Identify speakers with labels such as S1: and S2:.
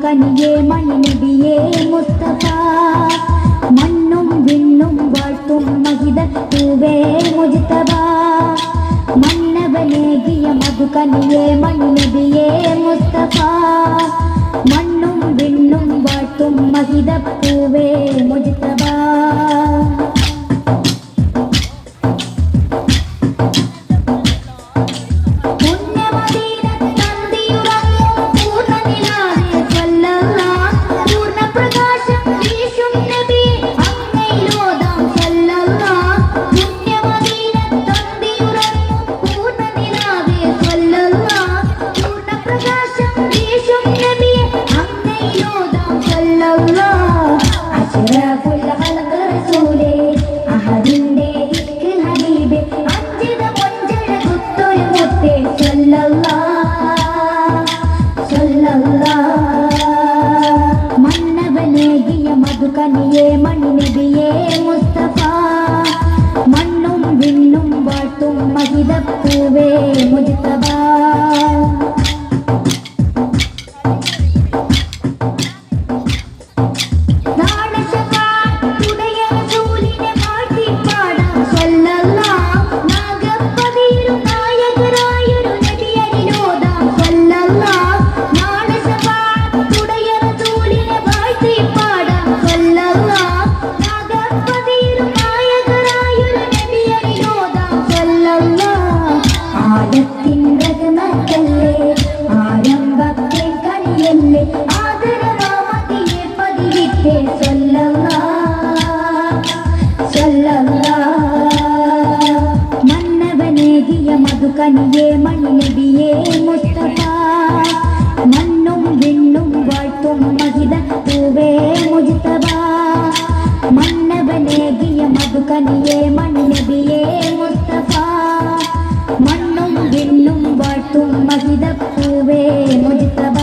S1: മധുകനിയേ മണിനബിയേ മുസ്തഫ മണ്ണും വിണ്ണും വാഴ്ത്തും മഹിതത്തൂവേ മുജ്തബ മന്നവനേകിയ മധുകനിയേ മണിനബിയേ മുസ്തഫ മണ്ണും വിണ്ണും വാഴ്ത്തും മഹിതത്തൂവേ മുജ്തബ മന്നവനേകിയ മധുകനിയേ മണിനബിയേ മുസ്തഫ മണ്ണും വിണ്ണും വാഴ്ത്തും മഹിതപ്പൂവേ മുജ്തബ മന്നവനേകിയ മധുകനിയേ മണിനബിയേ മുസ്തഫ മണ്ണും വിണ്ണും വാഴ്ത്തും മഹിതത്തൂവേ മുജ്തബ മന്നവനേകിയ മധുകനിയേ മണിനബിയേ മുസ്തഫ മണ്ണും വിണ്ണും വാഴ്ത്തും മഹിതത്തൂവേ മുജ്തബ